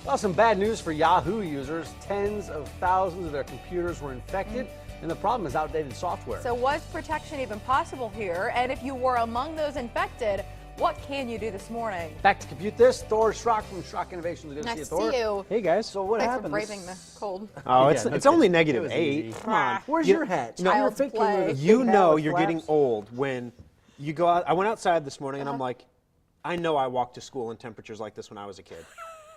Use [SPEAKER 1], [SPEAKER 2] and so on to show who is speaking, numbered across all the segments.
[SPEAKER 1] Well, some bad news for Yahoo users. Tens of thousands of their computers were infected, and the problem is outdated software.
[SPEAKER 2] So was protection even possible here? And if you were among those infected, what can you do this morning?
[SPEAKER 1] Back to compute this, Thor Schrock from Schrock Innovations. Good
[SPEAKER 2] Nice
[SPEAKER 1] to
[SPEAKER 2] to
[SPEAKER 1] Thor.
[SPEAKER 2] see you.
[SPEAKER 3] Hey guys.
[SPEAKER 1] So what
[SPEAKER 2] Thanks
[SPEAKER 1] happened?
[SPEAKER 2] for braving the cold.
[SPEAKER 3] Oh,
[SPEAKER 1] Yeah,
[SPEAKER 3] it's only negative
[SPEAKER 1] was
[SPEAKER 3] 8.
[SPEAKER 1] easy.
[SPEAKER 3] Come on.
[SPEAKER 1] Where's your hat?
[SPEAKER 3] No,
[SPEAKER 2] Child's play.
[SPEAKER 3] You know
[SPEAKER 1] with
[SPEAKER 3] you're
[SPEAKER 1] flaps.
[SPEAKER 3] getting old when you go out. I went outside this morning and I'm like, I know I walked to school in temperatures like this when I was a kid.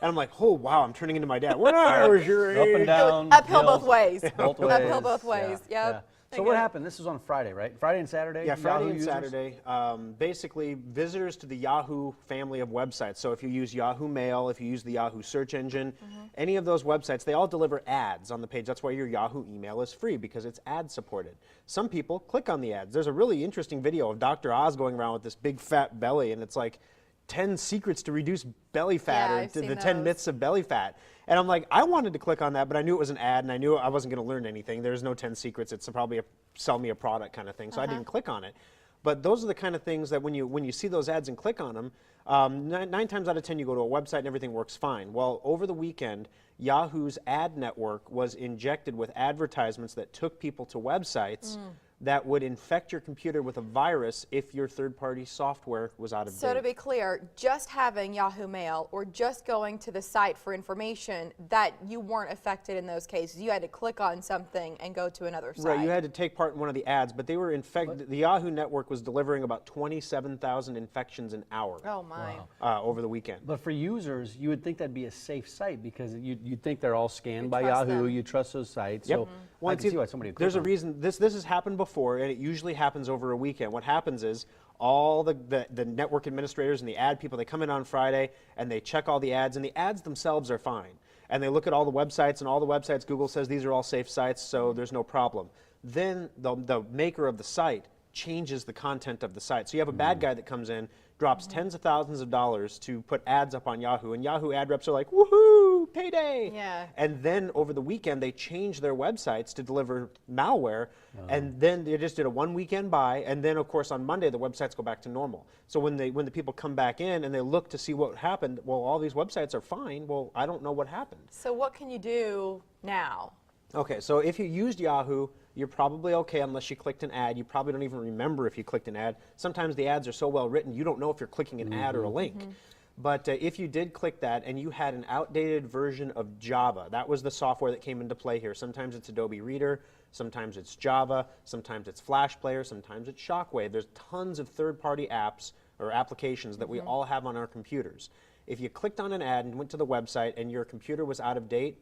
[SPEAKER 3] And I'm like, oh wow, I'm turning into my dad. When I was your
[SPEAKER 1] Up and
[SPEAKER 3] age.
[SPEAKER 1] down.
[SPEAKER 2] Uphill
[SPEAKER 1] hills,
[SPEAKER 2] both ways.
[SPEAKER 1] Both ways.
[SPEAKER 2] Uphill both ways.
[SPEAKER 1] Yeah,
[SPEAKER 2] Yep.
[SPEAKER 1] yeah. So what happened? This was on Friday, right? Friday and Saturday?
[SPEAKER 3] Yeah, Friday
[SPEAKER 1] Yahoo
[SPEAKER 3] and
[SPEAKER 1] users?
[SPEAKER 3] Saturday. Basically, visitors to the Yahoo family of websites. So if you use Yahoo Mail, if you use the Yahoo search engine, any of those websites, they all deliver ads on the page. That's why your Yahoo email is free, because it's ad supported. Some people click on the ads. There's a really interesting video of Dr. Oz going around with this big fat belly, and it's like 10 secrets to reduce belly fat,
[SPEAKER 2] Yeah,
[SPEAKER 3] or
[SPEAKER 2] I've
[SPEAKER 3] the
[SPEAKER 2] seen
[SPEAKER 3] 10
[SPEAKER 2] those.
[SPEAKER 3] myths of belly fat. And I'm like, I wanted to click on that, but I knew it was an ad, and I knew I wasn't going to learn anything. There's no 10 secrets. It's probably a sell me a product kind of thing, so I didn't click on it. But those are the kind of things that when you see those ads and click on them, 9 times out of 10 you go to a website and everything works fine. Well, over the weekend, Yahoo's ad network was injected with advertisements that took people to websites that would infect your computer with a virus if your third-party software was out of
[SPEAKER 2] So
[SPEAKER 3] date.
[SPEAKER 2] to be clear, just having Yahoo Mail or just going to the site for information, that you weren't affected in those cases. You had to click on something and go to another site.
[SPEAKER 3] Right, you had to take part in one of the ads, but they were infected. The Yahoo network was delivering about 27,000 infections an hour
[SPEAKER 2] Oh my.
[SPEAKER 3] over the weekend.
[SPEAKER 1] But for users, you would think that'd be a safe site because you'd think they're all scanned by
[SPEAKER 2] trust
[SPEAKER 1] Yahoo.
[SPEAKER 2] them.
[SPEAKER 1] You trust those sites.
[SPEAKER 3] Yep.
[SPEAKER 1] So
[SPEAKER 3] Well,
[SPEAKER 1] I can see why somebody would click
[SPEAKER 3] there's a
[SPEAKER 1] on it.
[SPEAKER 3] reason. This has happened before, and it usually happens over a weekend. What happens is all the network administrators and the ad people, they come in on Friday and they check all the ads, and the ads themselves are fine. And they look at all the websites, and all the websites, Google says these are all safe sites, so there's no problem. Then the maker of the site changes the content of the site. So you have a bad guy that comes in, drops tens of thousands of dollars to put ads up on Yahoo, and Yahoo ad reps are like, woohoo, payday.
[SPEAKER 2] Yeah.
[SPEAKER 3] And then over the weekend, they changed their websites to deliver malware, and then they just did a one weekend buy, and then of course on Monday the websites go back to normal. So when the people come back in and they look to see what happened, well, all these websites are fine. Well, I don't know what happened.
[SPEAKER 2] So what can you do now?
[SPEAKER 3] Okay, so if you used Yahoo, you're probably okay unless you clicked an ad. You probably don't even remember if you clicked an ad. Sometimes the ads are so well written, you don't know if you're clicking an ad or a link. But if you did click that and you had an outdated version of Java, that was the software that came into play here. Sometimes it's Adobe Reader, sometimes it's Java, sometimes it's Flash Player, sometimes it's Shockwave. There's tons of third-party apps or applications that we all have on our computers. If you clicked on an ad and went to the website and your computer was out of date,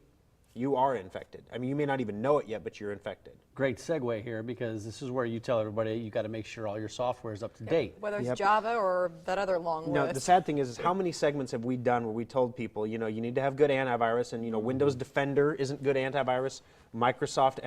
[SPEAKER 3] you are infected. I mean, you may not even know it yet, but you're infected.
[SPEAKER 1] Great segue here because this is where you tell everybody you got to make sure all your software is up to date.
[SPEAKER 2] Whether it's
[SPEAKER 3] Yep.
[SPEAKER 2] Java or that other long
[SPEAKER 3] No,
[SPEAKER 2] list.
[SPEAKER 3] the sad thing is how many segments have we done where we told people, you know, you need to have good antivirus, and, you know, Windows Defender isn't good antivirus, Microsoft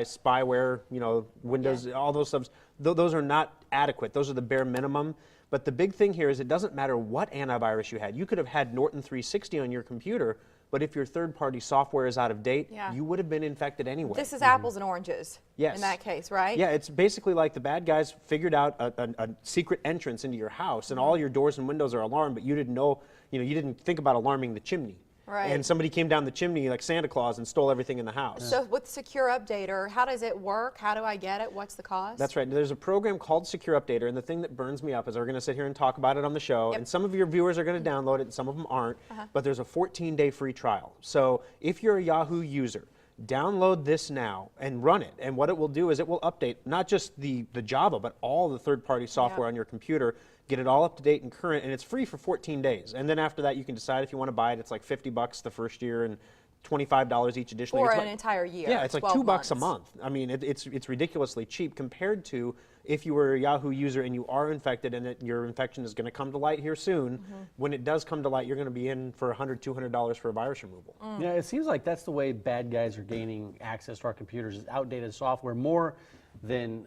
[SPEAKER 3] anti-spyware, you know, Windows, all those subs, those are not adequate. Those are the bare minimum. But the big thing here is it doesn't matter what antivirus you had. You could have had Norton 360 on your computer, but if your third-party software is out of date,
[SPEAKER 2] Yeah.
[SPEAKER 3] you would have been infected anyway.
[SPEAKER 2] This is apples and oranges.
[SPEAKER 3] Yes.
[SPEAKER 2] In that case, right?
[SPEAKER 3] Yeah, it's basically like the bad guys figured out a secret entrance into your house, and all your doors and windows are alarmed, but you didn't know, you know, you didn't think about alarming the chimney.
[SPEAKER 2] Right.
[SPEAKER 3] And somebody came down the chimney like Santa Claus and stole everything in the house.
[SPEAKER 2] So with Secure Updater, how does it work? How do I get it? What's the cost?
[SPEAKER 3] That's right. There's a program called Secure Updater, and the thing that burns me up is we're going to sit here and talk about it on the show,
[SPEAKER 2] Yep.
[SPEAKER 3] and some of your viewers are going to download it, and some of them aren't, but there's a 14-day free trial. So if you're a Yahoo user, download this now and run it, and what it will do is it will update not just the Java, but all the third-party software on your computer, get it all up to date and current, and it's free for 14 days. And then after that, you can decide if you want to buy it. It's like $50 the first year and $25 each additional.
[SPEAKER 2] For
[SPEAKER 3] It's
[SPEAKER 2] an
[SPEAKER 3] like-
[SPEAKER 2] entire year.
[SPEAKER 3] Yeah, it's like
[SPEAKER 2] 12
[SPEAKER 3] $2 a
[SPEAKER 2] months.
[SPEAKER 3] month. I mean, it's ridiculously cheap compared to if you were a Yahoo user and you are infected and that your infection is going to come to light here soon. When it does come to light, you're going to be in for $100, $200 for a virus removal.
[SPEAKER 1] Yeah, it seems like that's the way bad guys are gaining access to our computers, is outdated software, more than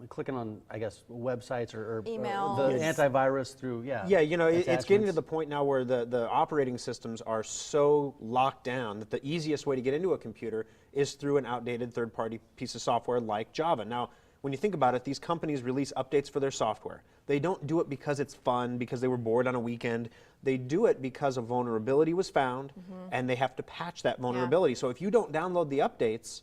[SPEAKER 1] clicking on, I guess, websites or
[SPEAKER 2] Emails.
[SPEAKER 1] the antivirus through,
[SPEAKER 3] Yeah, you know, it's getting to
[SPEAKER 1] attachments.
[SPEAKER 3] the point now where the operating systems are so locked down that the easiest way to get into a computer is through an outdated third-party piece of software like Java. Now, when you think about it, these companies release updates for their software. They don't do it because it's fun, because they were bored on a weekend. They do it because a vulnerability was found, and they have to patch that vulnerability. So if you don't download the updates,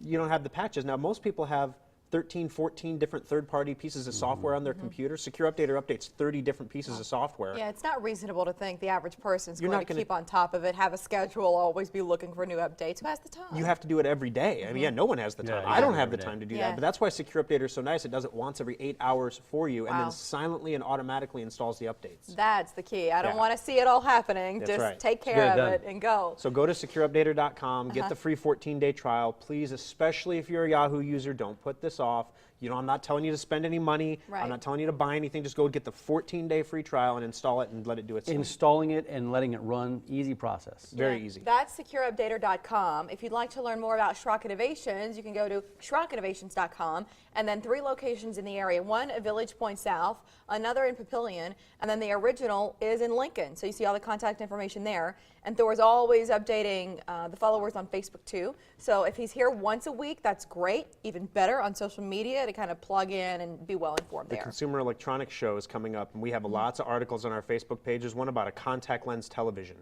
[SPEAKER 3] you don't have the patches. Now, most people have 13, 14 different third-party pieces of software on their computer. Secure Updater updates 30 different pieces of software.
[SPEAKER 2] Yeah, it's not reasonable to think the average person's
[SPEAKER 3] You're
[SPEAKER 2] going
[SPEAKER 3] not
[SPEAKER 2] to
[SPEAKER 3] gonna-
[SPEAKER 2] keep on top of it, have a schedule, always be looking for new updates. Who has the time?
[SPEAKER 3] You have to do it every day. I mean, yeah, no one has the
[SPEAKER 1] Yeah,
[SPEAKER 3] time.
[SPEAKER 1] you
[SPEAKER 3] I don't
[SPEAKER 1] do it
[SPEAKER 3] have the
[SPEAKER 1] every day.
[SPEAKER 3] time to do
[SPEAKER 2] Yeah.
[SPEAKER 3] that. But that's why Secure Updater is so nice. It does it once every 8 hours for you, and
[SPEAKER 2] Wow.
[SPEAKER 3] then silently and automatically installs the updates.
[SPEAKER 2] That's the key. I don't
[SPEAKER 3] Yeah.
[SPEAKER 2] want to see it all happening.
[SPEAKER 3] That's
[SPEAKER 2] Just
[SPEAKER 3] right.
[SPEAKER 2] take
[SPEAKER 1] Get
[SPEAKER 2] care
[SPEAKER 1] it
[SPEAKER 2] of
[SPEAKER 1] done.
[SPEAKER 2] it and go.
[SPEAKER 3] So go to secureupdater.com, get the free 14-day trial. Please, especially if you're a Yahoo user, don't put this off. You know, I'm not telling you to spend any money.
[SPEAKER 2] Right.
[SPEAKER 3] I'm not telling you to buy anything. Just go get the 14-day free trial and install it and let it do its thing.
[SPEAKER 1] Installing it and letting it run, easy process.
[SPEAKER 3] Very
[SPEAKER 2] Yeah,
[SPEAKER 3] easy.
[SPEAKER 2] That's secureupdater.com. If you'd like to learn more about Schrock Innovations, you can go to SchrockInnovations.com, and then 3 locations in the area. One at Village Point South, another in Papillion, and then the original is in Lincoln. So you see all the contact information there. And Thor is always updating the followers on Facebook too. So if he's here once a week, that's great. Even better on social media to kind of plug in and be well informed
[SPEAKER 3] The
[SPEAKER 2] there.
[SPEAKER 3] Consumer Electronics Show is coming up, and we have lots of articles on our Facebook page. There's one about a contact lens television.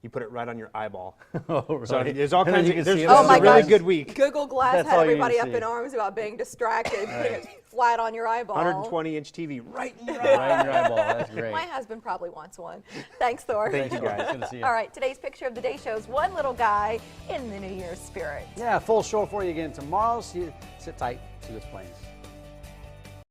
[SPEAKER 3] You put it right on your eyeball.
[SPEAKER 1] Oh,
[SPEAKER 3] So
[SPEAKER 1] right.
[SPEAKER 3] there's all
[SPEAKER 1] And then
[SPEAKER 3] kinds
[SPEAKER 1] you
[SPEAKER 3] of,
[SPEAKER 1] can
[SPEAKER 3] there's
[SPEAKER 1] see it
[SPEAKER 3] this
[SPEAKER 2] Oh
[SPEAKER 3] is
[SPEAKER 2] my
[SPEAKER 3] a really
[SPEAKER 2] gosh.
[SPEAKER 3] good week.
[SPEAKER 2] Google Glass
[SPEAKER 1] That's
[SPEAKER 2] had
[SPEAKER 1] all you need
[SPEAKER 2] everybody
[SPEAKER 1] to
[SPEAKER 2] up
[SPEAKER 1] see.
[SPEAKER 2] in arms about being distracted, putting it flat on your eyeball.
[SPEAKER 3] 120-inch TV right in your eye.
[SPEAKER 1] Right in your eyeball. That's great.
[SPEAKER 2] My husband probably wants one. Thanks, Thor.
[SPEAKER 3] Thank you, guys.
[SPEAKER 1] Good to see you.
[SPEAKER 2] All right, today's picture of the day shows one little guy in the New Year's spirit.
[SPEAKER 1] Yeah, full show for you again tomorrow. Sit tight. See what's playing.